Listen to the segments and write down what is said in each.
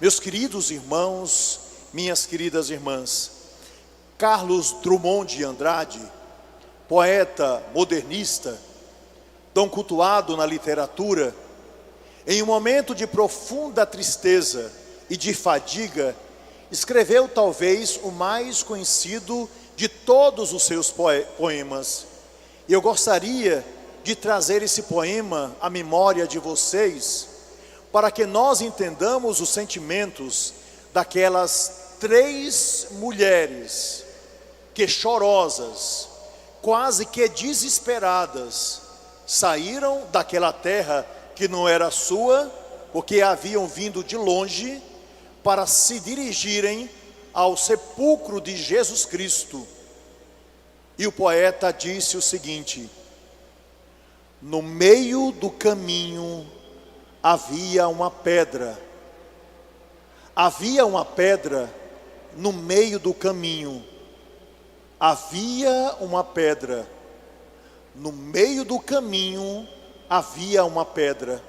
Meus queridos irmãos, minhas queridas irmãs, Carlos Drummond de Andrade, poeta modernista, tão cultuado na literatura, em um momento de profunda tristeza e de fadiga, escreveu talvez o mais conhecido de todos os seus poemas. E eu gostaria de trazer esse poema à memória de vocês, para que nós entendamos os sentimentos daquelas 3 mulheres que, chorosas, quase que desesperadas, saíram daquela terra que não era sua, porque haviam vindo de longe, para se dirigirem ao sepulcro de Jesus Cristo. E o poeta disse o seguinte: no meio do caminho havia uma pedra. Havia uma pedra no meio do caminho. Havia uma pedra. No meio do caminho havia uma pedra.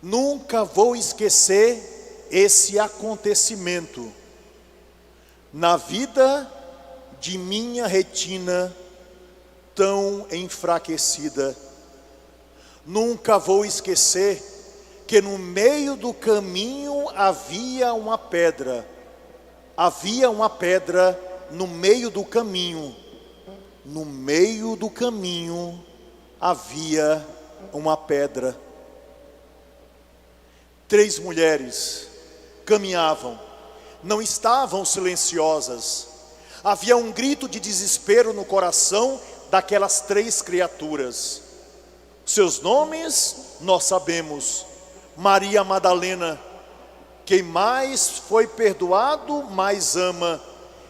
Nunca vou esquecer esse acontecimento. Na vida de minha retina tão enfraquecida, nunca vou esquecer que no meio do caminho havia uma pedra. Havia uma pedra no meio do caminho. No meio do caminho havia uma pedra. 3 mulheres caminhavam, não estavam silenciosas. Havia um grito de desespero no coração daquelas 3 criaturas. Seus nomes nós sabemos: Maria Madalena, quem mais foi perdoado, mais ama.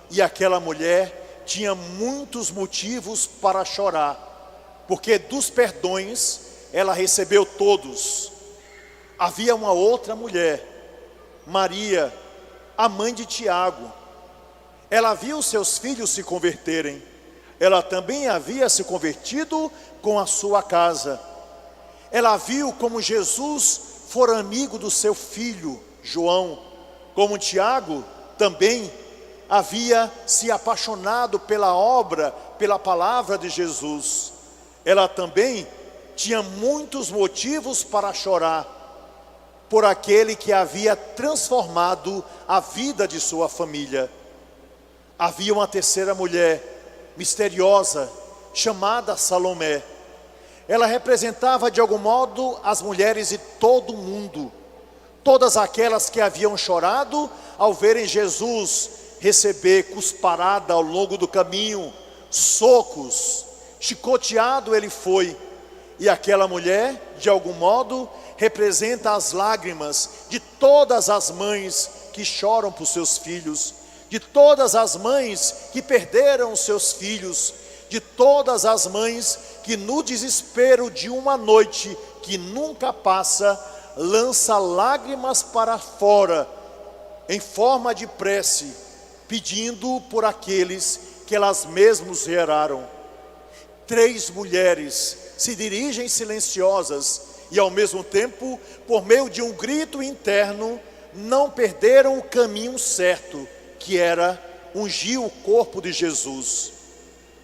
E aquela mulher tinha muitos motivos para chorar, porque dos perdões ela recebeu todos. Havia uma outra mulher, Maria, a mãe de Tiago. Ela viu seus filhos se converterem. Ela também havia se convertido com a sua casa. Ela viu como Jesus fora amigo do seu filho, João. Como Tiago também havia se apaixonado pela obra, pela palavra de Jesus. Ela também tinha muitos motivos para chorar por aquele que havia transformado a vida de sua família. Havia uma terceira mulher misteriosa, chamada Salomé. Ela representava de algum modo as mulheres de todo o mundo, todas aquelas que haviam chorado ao verem Jesus receber cusparada ao longo do caminho, socos, chicoteado ele foi. E aquela mulher, de algum modo, representa as lágrimas de todas as mães que choram por seus filhos, de todas as mães que perderam seus filhos, de todas as mães que no desespero de uma noite que nunca passa, lança lágrimas para fora, em forma de prece, pedindo por aqueles que elas mesmas geraram. 3 mulheres se dirigem silenciosas e ao mesmo tempo, por meio de um grito interno, não perderam o caminho certo, que era ungir o corpo de Jesus.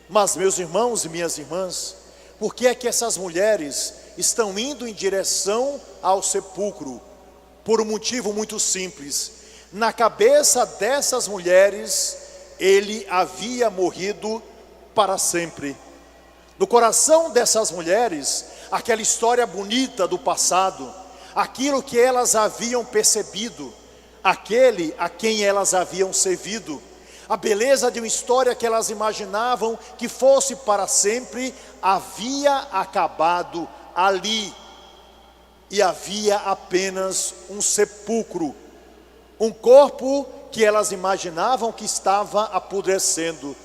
Mas meus irmãos e minhas irmãs, por que é que essas mulheres estão indo em direção ao sepulcro? Por um motivo muito simples: na cabeça dessas mulheres, ele havia morrido para sempre. No coração dessas mulheres, aquela história bonita do passado, aquilo que elas haviam percebido, aquele a quem elas haviam servido, a beleza de uma história que elas imaginavam que fosse para sempre, havia acabado ali. E havia apenas um sepulcro, um corpo que elas imaginavam que estava apodrecendo.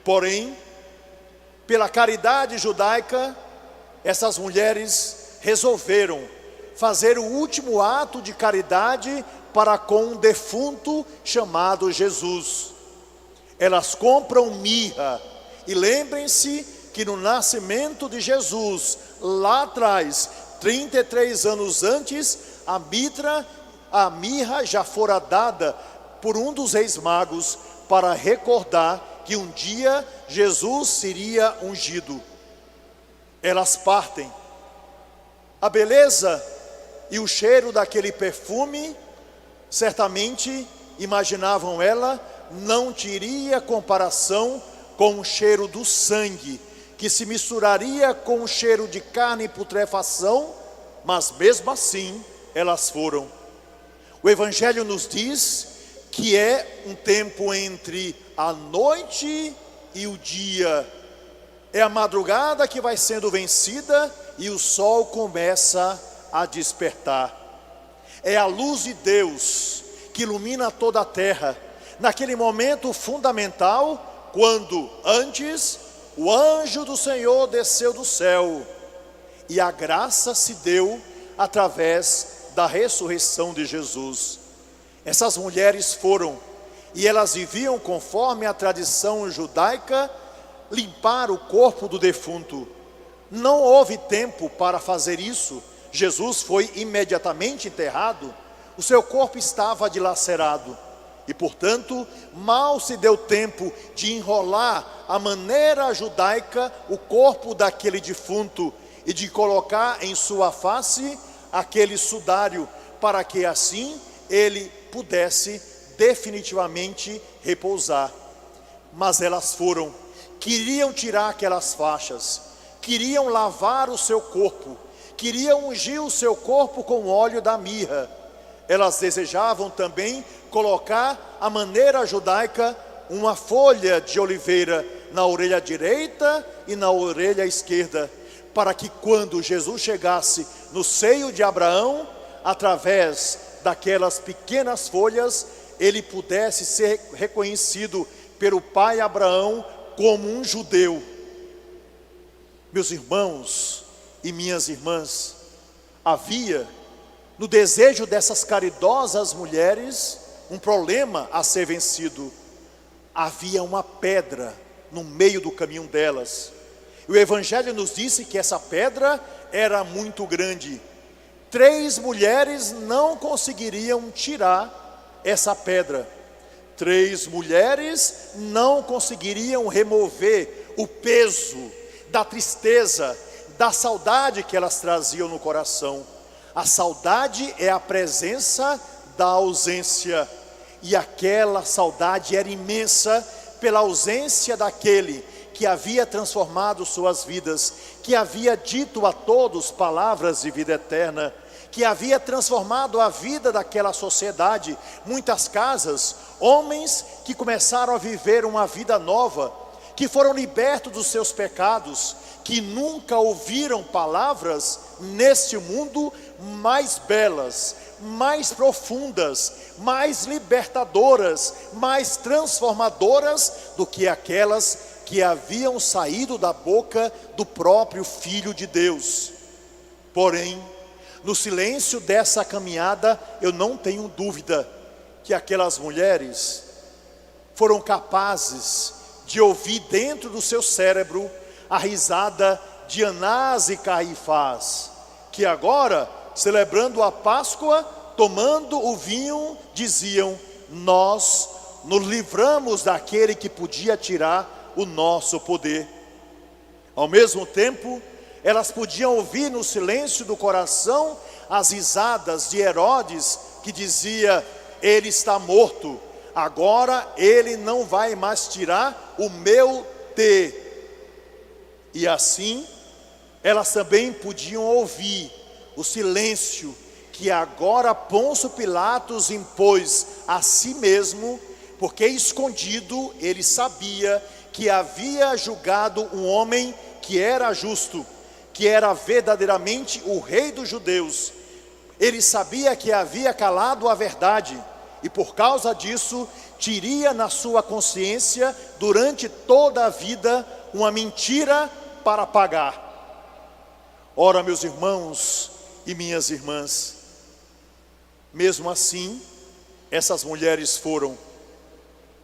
Porém, pela caridade judaica, essas mulheres resolveram fazer o último ato de caridade para com um defunto chamado Jesus. Elas compram mirra, e lembrem-se que no nascimento de Jesus, lá atrás, 33 anos antes, a mirra já fora dada por um dos reis magos para recordar que um dia Jesus seria ungido. Elas partem. A beleza e o cheiro daquele perfume, certamente imaginavam ela, não teria comparação com o cheiro do sangue, que se misturaria com o cheiro de carne e putrefação, mas mesmo assim elas foram. O Evangelho nos diz que é um tempo entre a noite e o dia. É a madrugada que vai sendo vencida e o sol começa a despertar. É a luz de Deus que ilumina toda a terra, naquele momento fundamental, quando antes o anjo do Senhor desceu do céu e a graça se deu através da ressurreição de Jesus. Essas mulheres foram, e elas viviam conforme a tradição judaica, limpar o corpo do defunto. Não houve tempo para fazer isso. Jesus foi imediatamente enterrado. O seu corpo estava dilacerado e, portanto, mal se deu tempo de enrolar à maneira judaica o corpo daquele defunto e de colocar em sua face aquele sudário, para que assim ele pudesse definitivamente repousar. Mas elas foram, queriam tirar aquelas faixas, queriam lavar o seu corpo, queriam ungir o seu corpo com o óleo da mirra. Elas desejavam também colocar à maneira judaica uma folha de oliveira na orelha direita e na orelha esquerda, para que quando Jesus chegasse no seio de Abraão, através daquelas pequenas folhas, ele pudesse ser reconhecido pelo pai Abraão como um judeu. Meus irmãos e minhas irmãs, havia no desejo dessas caridosas mulheres um problema a ser vencido. Havia uma pedra no meio do caminho delas. E o Evangelho nos disse que essa pedra era muito grande. 3 mulheres não conseguiriam tirar essa pedra. 3 mulheres não conseguiriam remover o peso da tristeza, da saudade que elas traziam no coração. A saudade é a presença da ausência, e aquela saudade era imensa pela ausência daquele que havia transformado suas vidas, que havia dito a todos palavras de vida eterna, que havia transformado a vida daquela sociedade. Muitas casas, homens que começaram a viver uma vida nova, que foram libertos dos seus pecados, que nunca ouviram palavras neste mundo mais belas, mais profundas, mais libertadoras, mais transformadoras do que aquelas que haviam saído da boca do próprio Filho de Deus. Porém, no silêncio dessa caminhada, eu não tenho dúvida que aquelas mulheres foram capazes de ouvir dentro do seu cérebro a risada de Anás e Caifás, que agora, celebrando a Páscoa, tomando o vinho, diziam: nós nos livramos daquele que podia tirar o nosso poder. Ao mesmo tempo, elas podiam ouvir no silêncio do coração as risadas de Herodes, que dizia: ele está morto, agora ele não vai mais tirar o meu ter. E assim, elas também podiam ouvir o silêncio que agora Pôncio Pilatos impôs a si mesmo, porque escondido ele sabia que havia julgado um homem que era justo, que era verdadeiramente o rei dos judeus. Ele sabia que havia calado a verdade, e por causa disso, teria na sua consciência, durante toda a vida, uma mentira para pagar. Ora, meus irmãos e minhas irmãs, mesmo assim, essas mulheres foram,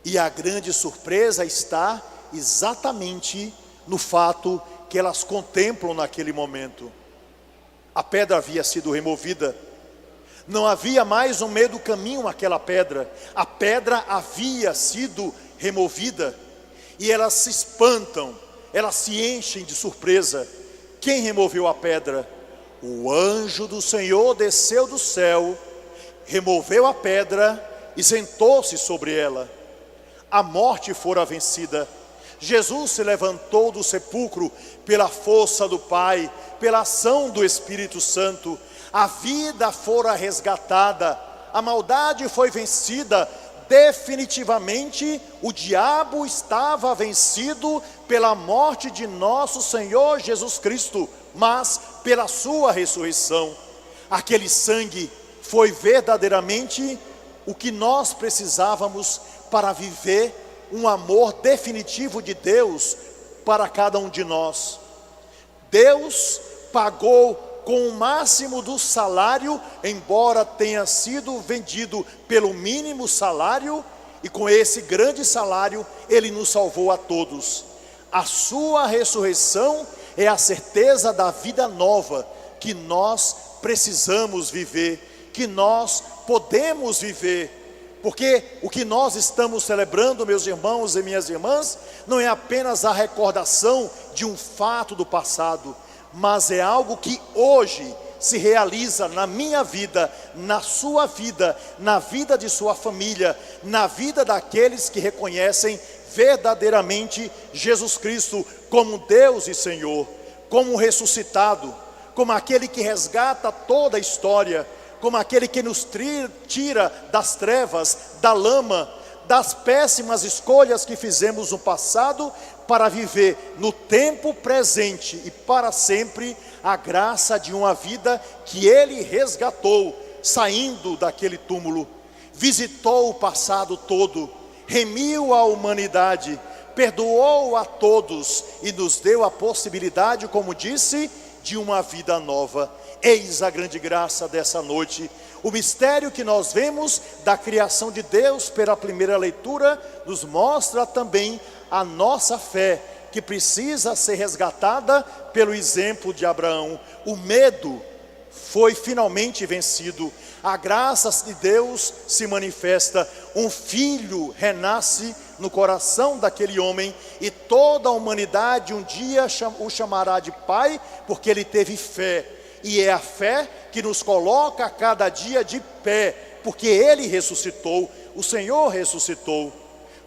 e a grande surpresa está exatamente no fato que elas contemplam naquele momento. A pedra havia sido removida, Não havia mais no meio do caminho aquela pedra. A pedra havia sido removida. E elas se espantam, elas se enchem de surpresa. Quem removeu a pedra? O anjo do Senhor desceu do céu, removeu a pedra e sentou-se sobre ela. A morte fora vencida. Jesus se levantou do sepulcro pela força do Pai, pela ação do Espírito Santo. A vida fora resgatada, a maldade foi vencida. Definitivamente o diabo estava vencido pela morte de nosso Senhor Jesus Cristo, mas pela sua ressurreição. Aquele sangue foi verdadeiramente o que nós precisávamos para viver um amor definitivo de Deus para cada um de nós. Deus pagou com o máximo do salário, embora tenha sido vendido pelo mínimo salário, e com esse grande salário Ele nos salvou a todos. A sua ressurreição é a certeza da vida nova que nós precisamos viver, que nós podemos viver. Porque o que nós estamos celebrando, meus irmãos e minhas irmãs, não é apenas a recordação de um fato do passado, mas é algo que hoje se realiza na minha vida, na sua vida, na vida de sua família, na vida daqueles que reconhecem verdadeiramente Jesus Cristo como Deus e Senhor, como ressuscitado, como aquele que resgata toda a história, como aquele que nos tira das trevas, da lama, das péssimas escolhas que fizemos no passado, para viver no tempo presente e para sempre a graça de uma vida que Ele resgatou, saindo daquele túmulo. Visitou o passado todo, remiu a humanidade, perdoou a todos e nos deu a possibilidade, como disse, de uma vida nova. Eis a grande graça dessa noite. O mistério que nós vemos da criação de Deus pela primeira leitura nos mostra também a nossa fé, que precisa ser resgatada pelo exemplo de Abraão. O medo foi finalmente vencido. A graça de Deus se manifesta. Um filho renasce no coração daquele homem, e toda a humanidade um dia o chamará de pai, porque ele teve fé. E é a fé que nos coloca a cada dia de pé, porque Ele ressuscitou, o Senhor ressuscitou.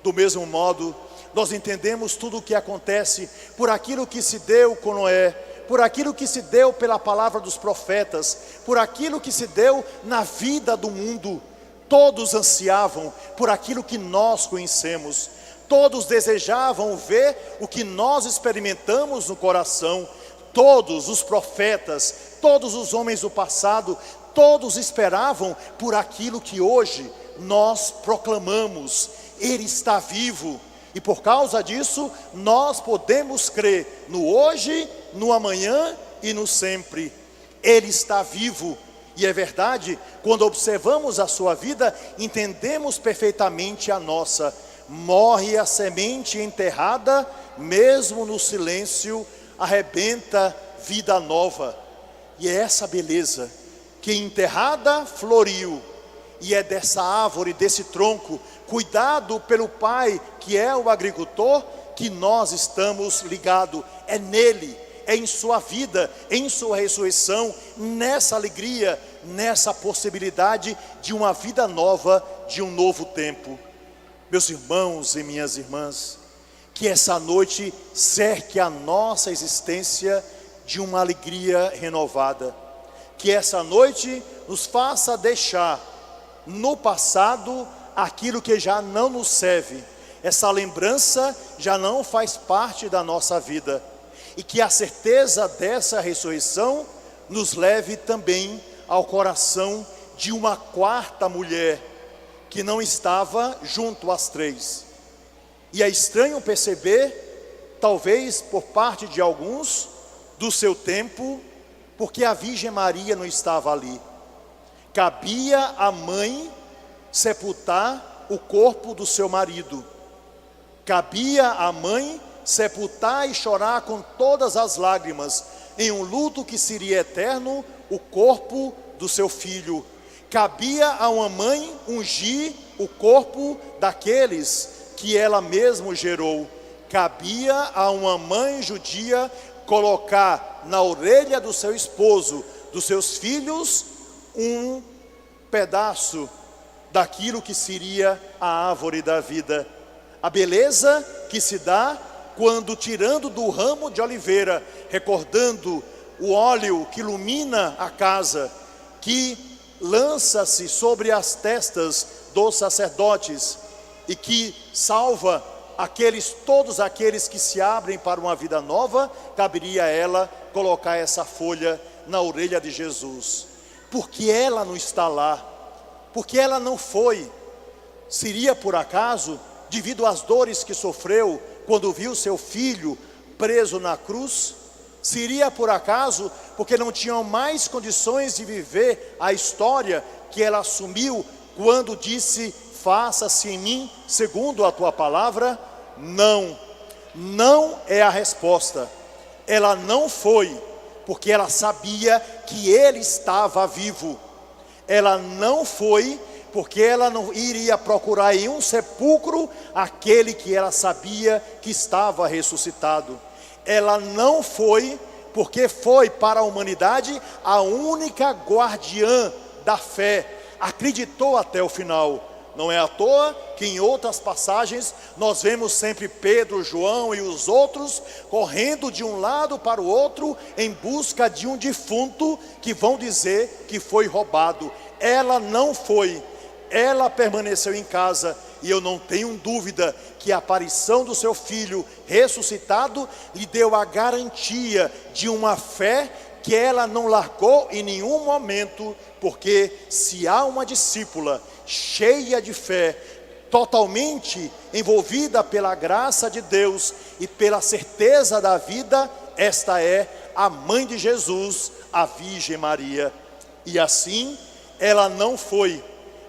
Do mesmo modo, nós entendemos tudo o que acontece por aquilo que se deu com Noé, por aquilo que se deu pela palavra dos profetas, por aquilo que se deu na vida do mundo. Todos ansiavam por aquilo que nós conhecemos, todos desejavam ver o que nós experimentamos no coração. Todos os profetas, todos os homens do passado, todos esperavam por aquilo que hoje nós proclamamos. Ele está vivo, e por causa disso nós podemos crer no hoje, no amanhã e no sempre. Ele está vivo, e é verdade, quando observamos a sua vida, entendemos perfeitamente a nossa. Morre a semente enterrada, mesmo no silêncio arrebenta vida nova. E é essa beleza, que enterrada floriu, e é dessa árvore, desse tronco, cuidado pelo Pai, que é o agricultor, que nós estamos ligados. É nele, é em sua vida, em sua ressurreição, nessa alegria, nessa possibilidade de uma vida nova, de um novo tempo. Meus irmãos e minhas irmãs, que essa noite cerque a nossa existência de uma alegria renovada. Que essa noite nos faça deixar no passado aquilo que já não nos serve. Essa lembrança já não faz parte da nossa vida. E que a certeza dessa ressurreição nos leve também ao coração de uma quarta mulher que não estava junto às três. E é estranho perceber, talvez por parte de alguns do seu tempo, porque a Virgem Maria não estava ali. Cabia à mãe sepultar o corpo do seu marido. Cabia à mãe sepultar e chorar com todas as lágrimas, em um luto que seria eterno, o corpo do seu filho. cabia a uma mãe ungir o corpo daqueles que ela mesma gerou. Cabia a uma mãe judia colocar na orelha do seu esposo, dos seus filhos, um pedaço daquilo que seria a árvore da vida. A beleza que se dá quando, tirando do ramo de oliveira, recordando o óleo que ilumina a casa, que lança-se sobre as testas dos sacerdotes e que salva todos aqueles que se abrem para uma vida nova, caberia a ela colocar essa folha na orelha de Jesus. Porque ela não está lá, porque ela não foi. Seria por acaso, devido às dores que sofreu quando viu seu filho preso na cruz? Seria por acaso porque não tinham mais condições de viver a história que ela assumiu quando disse: faça-se em mim segundo a tua palavra? Não, não é a resposta. Ela não foi porque ela sabia que ele estava vivo. Ela não foi porque ela não iria procurar em um sepulcro aquele que ela sabia que estava ressuscitado. Ela não foi porque foi para a humanidade a única guardiã da fé, acreditou até o final. Não é à toa que em outras passagens nós vemos sempre Pedro, João e os outros correndo de um lado para o outro em busca de um defunto que vão dizer que foi roubado. Ela não foi, ela permaneceu em casa, e eu não tenho dúvida que a aparição do seu filho ressuscitado lhe deu a garantia de uma fé que ela não largou em nenhum momento, porque se há uma discípula cheia de fé, totalmente envolvida pela graça de Deus e pela certeza da vida, esta é a mãe de Jesus, a Virgem Maria. E assim, ela não foi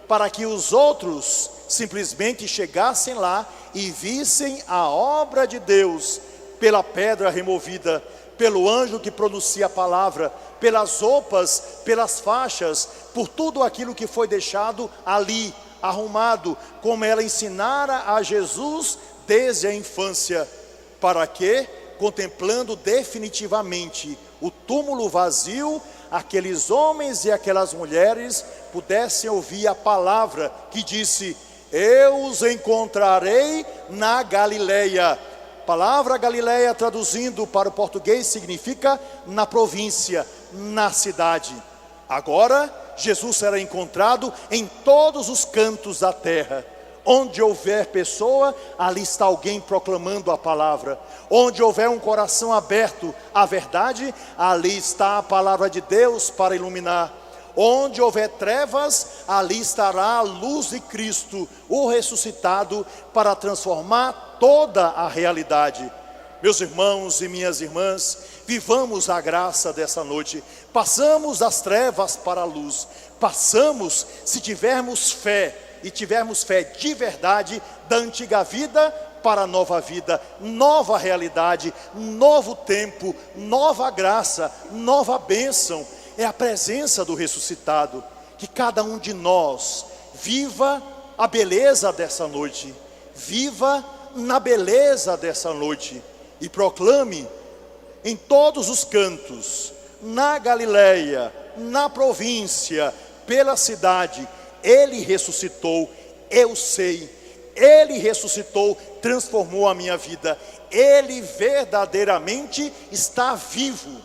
para que os outros simplesmente chegassem lá e vissem a obra de Deus pela pedra removida, pelo anjo que pronuncia a palavra, pelas roupas, pelas faixas, por tudo aquilo que foi deixado ali, arrumado, como ela ensinara a Jesus desde a infância, para que, contemplando definitivamente o túmulo vazio, aqueles homens e aquelas mulheres pudessem ouvir a palavra que disse: eu os encontrarei na Galileia. Palavra Galileia, traduzindo para o português, significa na província, na cidade. Agora, Jesus será encontrado em todos os cantos da terra. Onde houver pessoa, ali está alguém proclamando a palavra. Onde houver um coração aberto à verdade, ali está a palavra de Deus para iluminar. Onde houver trevas, ali estará a luz de Cristo, o ressuscitado, para transformar toda a realidade. Meus irmãos e minhas irmãs, vivamos a graça dessa noite. Passamos das trevas para a luz. Passamos, se tivermos fé, e tivermos fé de verdade, da antiga vida para a nova vida, nova realidade, novo tempo, nova graça, nova bênção. É a presença do ressuscitado. Que cada um de nós viva a beleza dessa noite, viva na beleza dessa noite, e proclame em todos os cantos, na Galileia, na província, pela cidade: Ele ressuscitou, eu sei, Ele ressuscitou, transformou a minha vida, Ele verdadeiramente está vivo,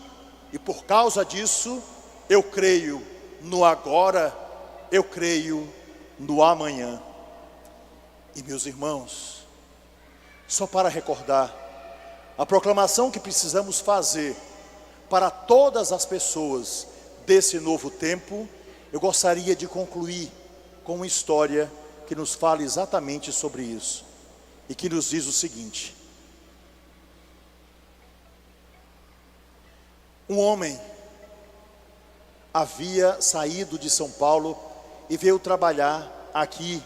e por causa disso, eu creio no agora, eu creio no amanhã. E meus irmãos, só para recordar, a proclamação que precisamos fazer para todas as pessoas desse novo tempo, eu gostaria de concluir com uma história que nos fala exatamente sobre isso, e que nos diz o seguinte: um homem havia saído de São Paulo e veio trabalhar aqui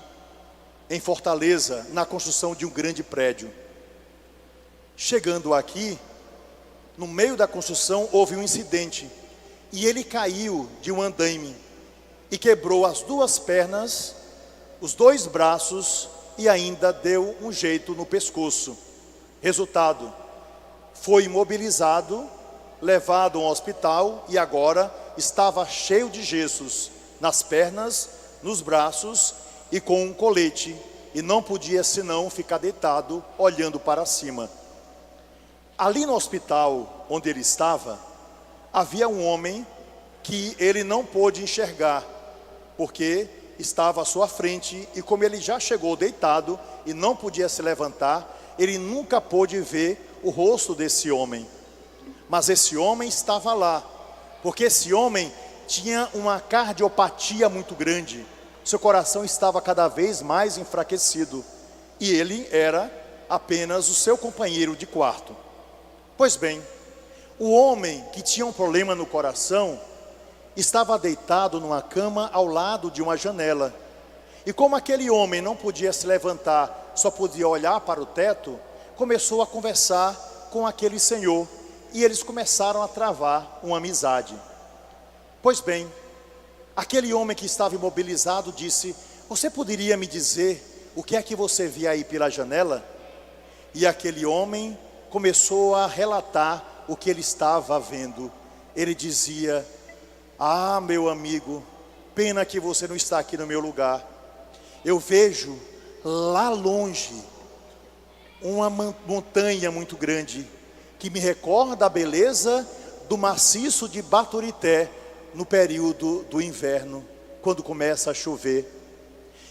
em Fortaleza, na construção de um grande prédio. Chegando aqui, no meio da construção houve um incidente, e ele caiu de um andaime. e quebrou as duas pernas, os dois braços e ainda deu um jeito no pescoço. Resultado, foi imobilizado, levado ao hospital e agora estava cheio de gessos nas pernas, nos braços e com um colete, e não podia senão ficar deitado olhando para cima. Ali no hospital onde ele estava, havia um homem que ele não pôde enxergar, porque estava à sua frente, e como ele já chegou deitado e não podia se levantar, ele nunca pôde ver o rosto desse homem. Mas esse homem estava lá, porque esse homem tinha uma cardiopatia muito grande, seu coração estava cada vez mais enfraquecido, e ele era apenas o seu companheiro de quarto. Pois bem, o homem que tinha um problema no coração estava deitado numa cama ao lado de uma janela. E como aquele homem não podia se levantar, só podia olhar para o teto, começou a conversar com aquele senhor, e eles começaram a travar uma amizade. Pois bem, aquele homem que estava imobilizado disse: você poderia me dizer o que é que você via aí pela janela? E aquele homem começou a relatar o que ele estava vendo. Ele dizia: ah, meu amigo, pena que você não está aqui no meu lugar. Eu vejo lá longe uma montanha muito grande, que me recorda a beleza do maciço de Baturité no período do inverno, quando começa a chover.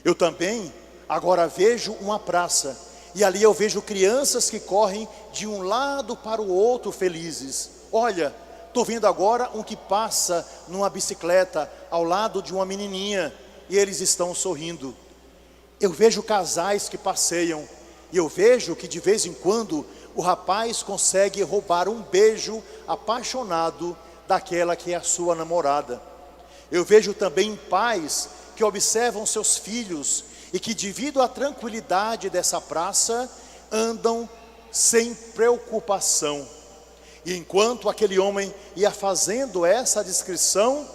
Eu também agora vejo uma praça, e ali eu vejo crianças que correm de um lado para o outro felizes. Olha, estou vendo agora um que passa numa bicicleta ao lado de uma menininha, e eles estão sorrindo. Eu vejo casais que passeiam, e eu vejo que de vez em quando o rapaz consegue roubar um beijo apaixonado daquela que é a sua namorada. Eu vejo também pais que observam seus filhos e que, devido à tranquilidade dessa praça, andam sem preocupação. E enquanto aquele homem ia fazendo essa descrição,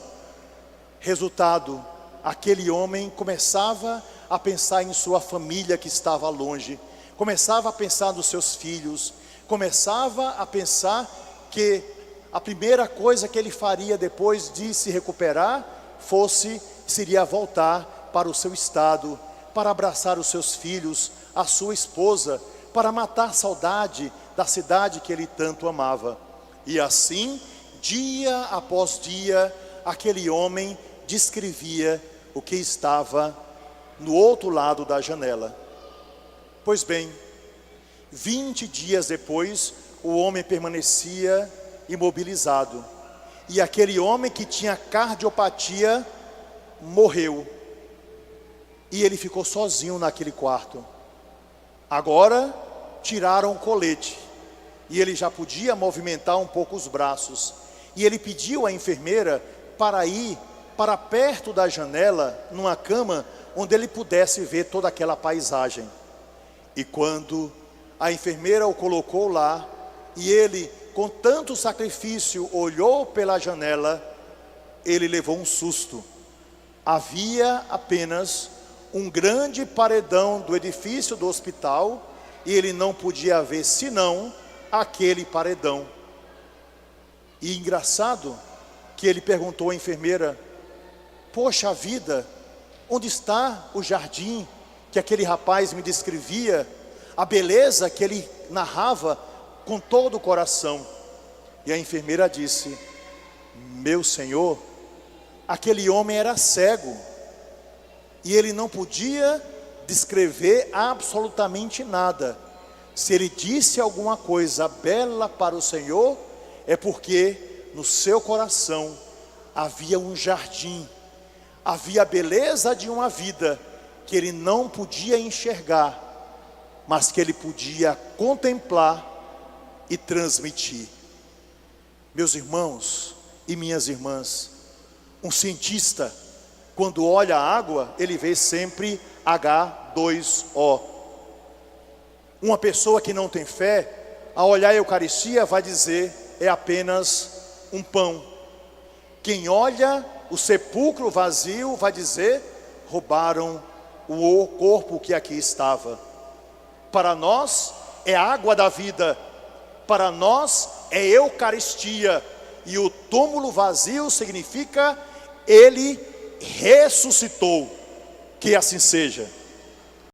resultado, aquele homem começava a pensar em sua família que estava longe, começava a pensar nos seus filhos, começava a pensar que a primeira coisa que ele faria depois de se recuperar seria voltar para o seu estado, para abraçar os seus filhos, a sua esposa, para matar saudade da cidade que ele tanto amava. E assim, dia após dia, aquele homem descrevia o que estava no outro lado da janela. Pois bem, 20 dias depois, o homem permanecia imobilizado, e aquele homem que tinha cardiopatia morreu, e ele ficou sozinho naquele quarto. Agora tiraram o colete, e ele já podia movimentar um pouco os braços, e ele pediu à enfermeira para ir para perto da janela, numa cama onde ele pudesse ver toda aquela paisagem. E quando a enfermeira o colocou lá, e ele, com tanto sacrifício, olhou pela janela, ele levou um susto. Havia apenas um grande paredão do edifício do hospital, e ele não podia ver senão aquele paredão. E engraçado que ele perguntou à enfermeira: poxa vida, onde está o jardim que aquele rapaz me descrevia, a beleza que ele narrava com todo o coração? E a enfermeira disse: meu senhor, aquele homem era cego, e ele não podia descrever absolutamente nada. Se ele disse alguma coisa bela para o Senhor, é porque no seu coração havia um jardim, havia a beleza de uma vida que ele não podia enxergar, mas que ele podia contemplar e transmitir. Meus irmãos e minhas irmãs, um cientista, quando olha a água, ele vê sempre H2O. Uma pessoa que não tem fé, ao olhar a Eucaristia, vai dizer: é apenas um pão. Quem olha o sepulcro vazio vai dizer: roubaram o corpo que aqui estava. Para nós é a água da vida, para nós é Eucaristia, e o túmulo vazio significa ele ressuscitou. Que assim seja.